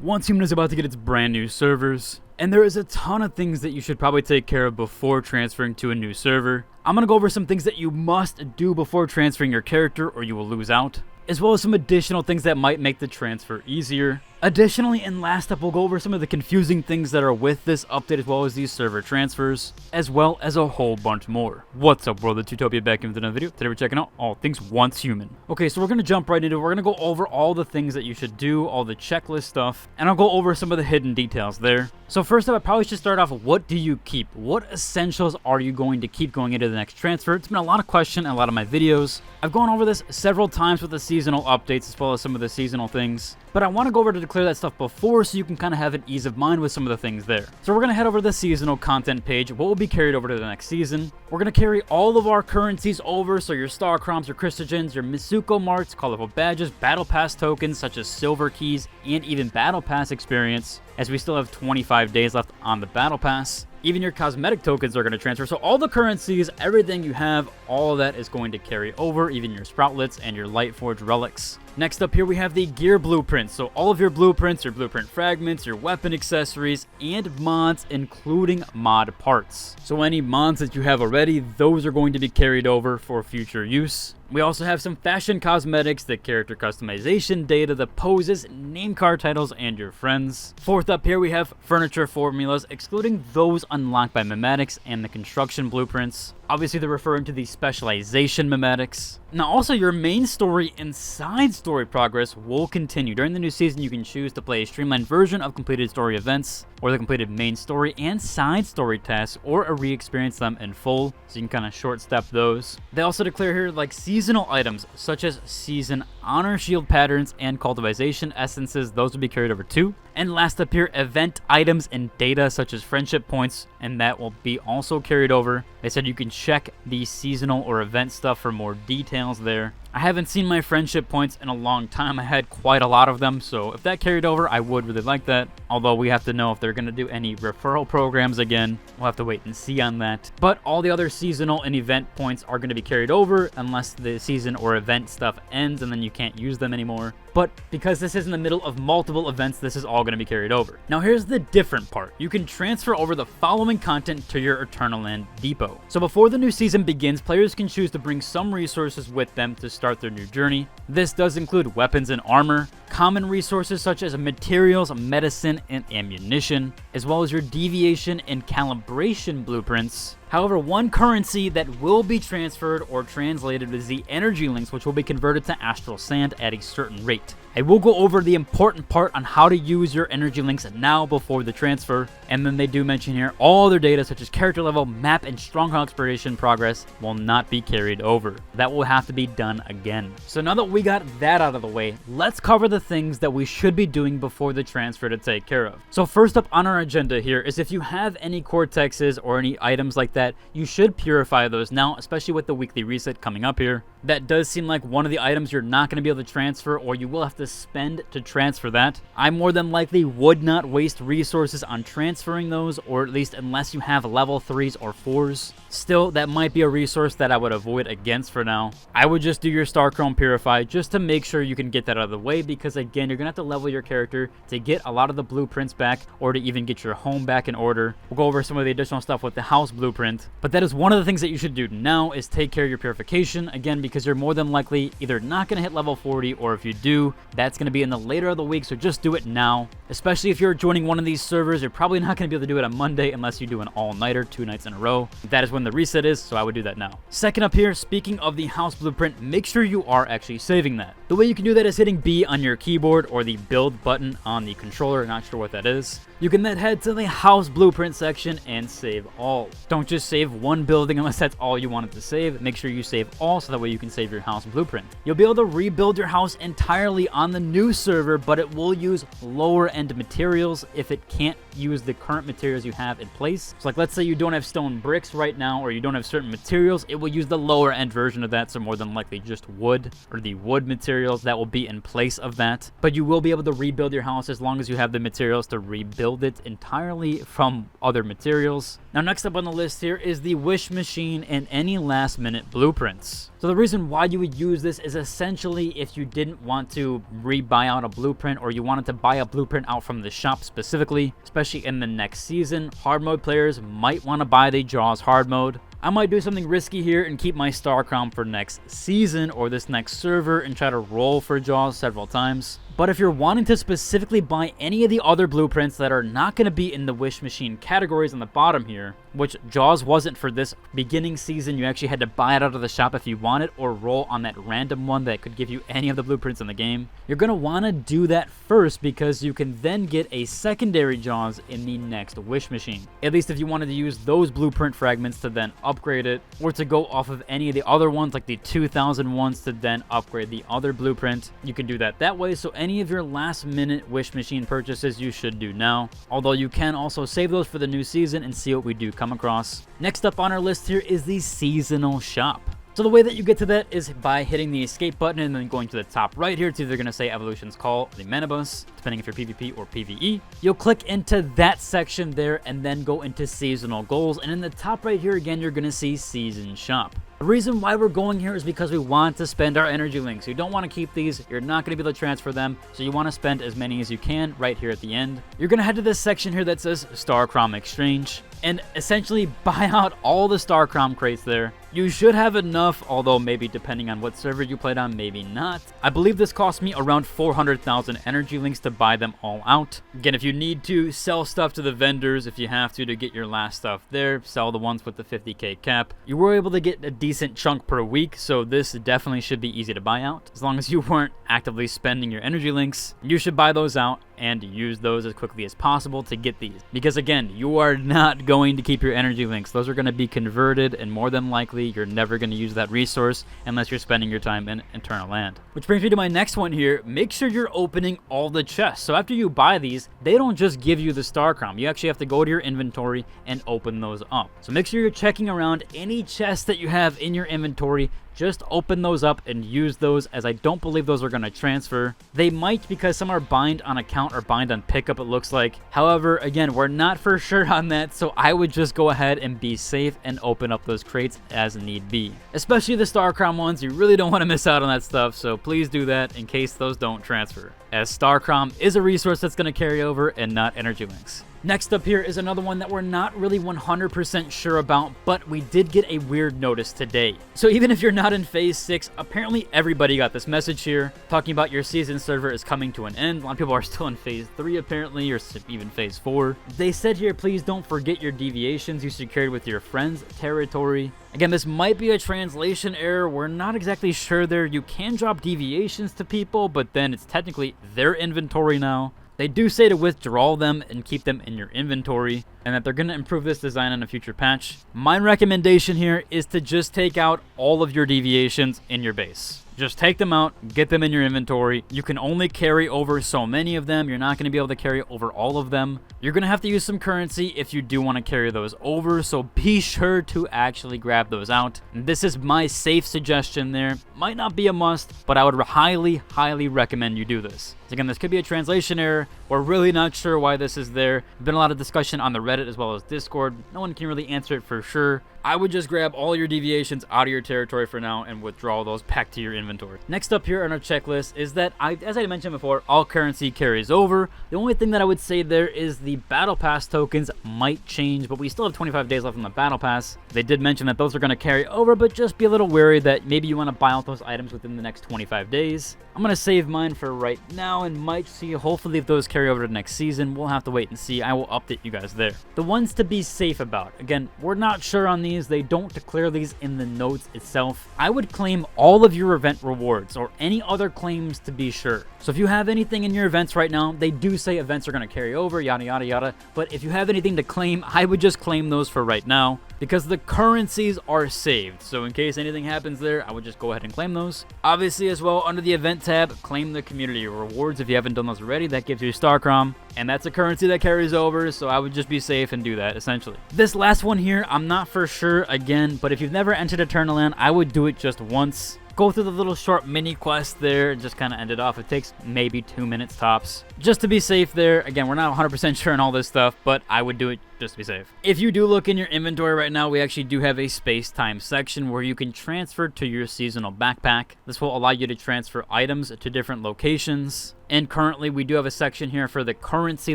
Once Human is about to get its brand new servers, and there is a ton of things that you should probably take care of before transferring to a new server. I'm going to go over some things that you must do before transferring your character or you will lose out, as well as some additional things that might make the transfer easier. Additionally, and last up, we'll go over some of the confusing things that are with this update as well as these server transfers, as well as a whole bunch more. What's up, world? It's Utopia back in with another video. Today we're checking out all things Once Human. Okay, so we're going to jump right into it. We're going to go over all the things that you should do, all the checklist stuff, and I'll go over some of the hidden details there. So first up, I probably should start off with what do you keep? What essentials are you going to keep going into the next transfer? It's been a lot of question in a lot of my videos. I've gone over this several times with the seasonal updates as well as some of the seasonal things, but I want to go over to declare that stuff before so you can kind of have an ease of mind with some of the things there. So we're going to head over to the seasonal content page, what will be carried over to the next season. We're going to carry all of our currencies over, so your Star Chroms, your Crystagens, your Mizuko Marts, colorful badges, Battle Pass tokens such as Silver Keys, and even Battle Pass experience, as we still have 25 days left on the Battle Pass. Even your cosmetic tokens are going to transfer, so all the currencies, everything you have, all of that is going to carry over, even your Sproutlets and your Lightforge relics. Next up here we have the gear blueprints, so all of your blueprints, your blueprint fragments, your weapon accessories, and mods, including mod parts. So any mods that you have already, those are going to be carried over for future use. We also have some fashion cosmetics, the character customization data, the poses, name card titles, and your friends. Fourth up here we have furniture formulas, excluding those unlocked by memetics and the construction blueprints. Obviously they're referring to the specialization memetics. Now also your main story and side story progress will continue. During the new season you can choose to play a streamlined version of completed story events, or the completed main story and side story tasks, or re-experience them in full, so you can kind of short step those. They also declare here like seasonal items such as season honor shield patterns and cultivation essences, those will be carried over too. And last up here, event items and data such as friendship points, and that will be also carried over. They said you can check the seasonal or event stuff for more details there. I haven't seen my friendship points in a long time. I had quite a lot of them, so if that carried over, I would really like that. Although we have to know if they're going to do any referral programs again. We'll have to wait and see on that. But all the other seasonal and event points are going to be carried over unless the season or event stuff ends and then you can't use them anymore. But because this is in the middle of multiple events, this is all going to be carried over. Now here's the different part. You can transfer over the following content to your Eternal Land depot. So before the new season begins, players can choose to bring some resources with them to start their new journey. This does include weapons and armor, common resources such as materials, medicine, and ammunition, as well as your deviation and calibration blueprints. However, one currency that will be transferred or translated is the energy links, which will be converted to astral sand at a certain rate. I will go over the important part on how to use your energy links now before the transfer, and then they do mention here all other data such as character level, map, and stronghold exploration progress will not be carried over. That will have to be done again. So now that we got that out of the way, let's cover the things that we should be doing before the transfer to take care of. So first up on our agenda here is if you have any cortexes or any items like that, you should purify those now, especially with the weekly reset coming up here. That does seem like one of the items you're not going to be able to transfer, or you will have to spend to transfer that. I more than likely would not waste resources on transferring those, or at least unless you have level 3s or 4s. Still, that might be a resource that I would avoid against for now. I would just do your Star Chrome Purify just to make sure you can get that out of the way, because again, you're going to have to level your character to get a lot of the blueprints back, or to even get your home back in order. We'll go over some of the additional stuff with the house blueprint, but that is one of the things that you should do now is take care of your purification, again, because you're more than likely either not going to hit level 40, or if you do, that's going to be in the later of the week, so just do it now. Especially if you're joining one of these servers, you're probably not going to be able to do it on Monday unless you do an all-nighter 2 nights in a row. That is when the reset is, so I would do that now. Second up here, speaking of the house blueprint, make sure you are actually saving that. The way you can do that is hitting B on your keyboard or the build button on the controller, not sure what that is. You can then head to the house blueprint section and save all. Don't just save one building unless that's all you wanted to save. Make sure you save all so that way you can save your house blueprint. You'll be able to rebuild your house entirely on the new server, but it will use lower end materials if it can't use the current materials you have in place. So like let's say you don't have stone bricks right now, or you don't have certain materials, it will use the lower end version of that, so more than likely just wood or the wood materials that will be in place of that. But you will be able to rebuild your house as long as you have the materials to rebuild it entirely from other materials. Now next up on the list here is the wish machine and any last minute blueprints. So the reason why you would use this is essentially if you didn't want to re-buy out a blueprint, or you wanted to buy a blueprint out from the shop specifically, especially in the next season. Hard mode players might want to buy the Jaws hard mode. I might do something risky here and keep my Star Crown for next season or this next server and try to roll for Jaws several times. But if you're wanting to specifically buy any of the other blueprints that are not going to be in the Wish Machine categories on the bottom here, which Jaws wasn't for this beginning season, you actually had to buy it out of the shop if you wanted, or roll on that random one that could give you any of the blueprints in the game. You're going to want to do that first because you can then get a secondary Jaws in the next Wish Machine. At least if you wanted to use those blueprint fragments to then upgrade it, or to go off of any of the other ones like the 2000 ones to then upgrade the other blueprint, you can do that way. So any of your last minute Wish Machine purchases you should do now, although you can also save those for the new season and see what we do come across. Next up on our list here is the seasonal shop. So the way that you get to that is by hitting the escape button and then going to the top right here. It's either going to say Evolution's Call or the Manibus, depending if you're PvP or PvE. You'll click into that section there and then go into seasonal goals. And in the top right here again, you're going to see Season Shop. The reason why we're going here is because we want to spend our energy links. You don't want to keep these. You're not going to be able to transfer them. So you want to spend as many as you can right here at the end. You're going to head to this section here that says Star Crown Exchange and essentially buy out all the Star Crown crates there. You should have enough, although maybe depending on what server you played on, maybe not. I believe this cost me around 400,000 energy links to buy them all out. Again, if you need to, sell stuff to the vendors if you have to get your last stuff there. Sell the ones with the 50k cap. You were able to get a decent chunk per week, so this definitely should be easy to buy out. As long as you weren't actively spending your energy links, you should buy those out and use those as quickly as possible to get these. Because again, you are not going to keep your energy links. Those are going to be converted, and more than likely, you're never going to use that resource unless you're spending your time in Eternal Land. Which brings me to my next one here. Make sure you're opening all the chests. So after you buy these, they don't just give you the Star Crown. You actually have to go to your inventory and open those up. So make sure you're checking around any chests that you have in your inventory. Just open those up and use those, as I don't believe those are going to transfer. They might, because some are bind on account or bind on pickup, it looks like. However, again, we're not for sure on that, so I would just go ahead and be safe and open up those crates as need be. Especially the Star Crown ones, you really don't want to miss out on that stuff, so please do that in case those don't transfer, as Star Crown is a resource that's going to carry over and not energy links. Next up here is another one that we're not really 100% sure about, but we did get a weird notice today. So even if you're not in Phase 6, apparently everybody got this message here, talking about your season server is coming to an end. A lot of people are still in Phase 3 apparently, or even Phase 4. They said here, please don't forget your deviations you secured with your friends' territory. Again, this might be a translation error. We're not exactly sure there. You can drop deviations to people, but then it's technically their inventory now. They do say to withdraw them and keep them in your inventory, and that they're going to improve this design in a future patch. My recommendation here is to just take out all of your deviations in your base. Just take them out, get them in your inventory. You can only carry over so many of them. You're not going to be able to carry over all of them. You're going to have to use some currency if you do want to carry those over, so be sure to actually grab those out. And this is my safe suggestion there. Might not be a must, but I would highly, highly recommend you do this. So again, this could be a translation error. We're really not sure why this is there. There's been a lot of discussion on the Reddit as well as Discord. No one can really answer it for sure. I would just grab all your deviations out of your territory for now and withdraw those back to your inventory. Next up here on our checklist is that, as I mentioned before, all currency carries over. The only thing that I would say there is the Battle Pass tokens might change, but we still have 25 days left on the Battle Pass. They did mention that those are going to carry over, but just be a little wary that maybe you want to buy out those items within the next 25 days. I'm going to save mine for right now and might see, hopefully if those carry over to next season. We'll have to wait and see. I will update you guys there. The ones to be safe about. Again, we're not sure on these. They don't declare these in the notes itself. I would claim all of your event rewards or any other claims to be sure. So if you have anything in your events right now, they do say events are going to carry over, yada, yada, yada. But if you have anything to claim, I would just claim those for right now because the currencies are saved. So in case anything happens there, I would just go ahead and claim those. Obviously as well, under the event tab, claim the community rewards if you haven't done those already. That gives you Star Crown, and that's a currency that carries over, so I would just be safe and do that essentially. This last one here, I'm not for sure again, but if you've never entered Eternal Land, I would do it just once. go through the little short mini quest there and just kind of end it off. It takes maybe 2 minutes tops. Just to be safe there. Again, we're not 100% sure on all this stuff, but I would do it just to be safe. If you do look in your inventory right now, we actually do have a space-time section where you can transfer to your seasonal backpack. This will allow you to transfer items to different locations. And currently, we do have a section here for the currency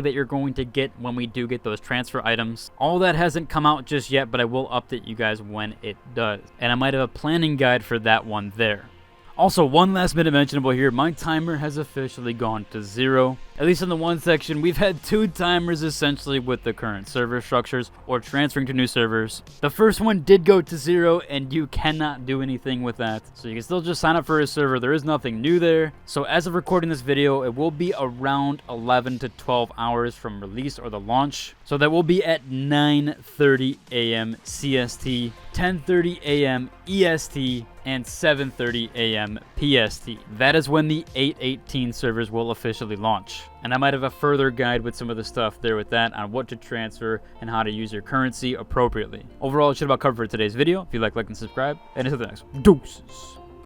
that you're going to get when we do get those transfer items. All that hasn't come out just yet, but I will update you guys when it does. And I might have a planning guide for that one there. Also, one last minute mentionable here, my timer has officially gone to 0. At least in the one section, we've had 2 timers essentially with the current server structures or transferring to new servers. The first one did go to 0 and you cannot do anything with that. So you can still just sign up for a server. There is nothing new there. So as of recording this video, it will be around 11 to 12 hours from release or the launch. So that will be at 9:30 a.m. CST, 10:30 a.m. EST, and 7:30 a.m. PST. That is when the 8.18 servers will officially launch. And I might have a further guide with some of the stuff there with that on what to transfer and how to use your currency appropriately. Overall, it should about cover for today's video. If you like and subscribe, and until the next one, deuces.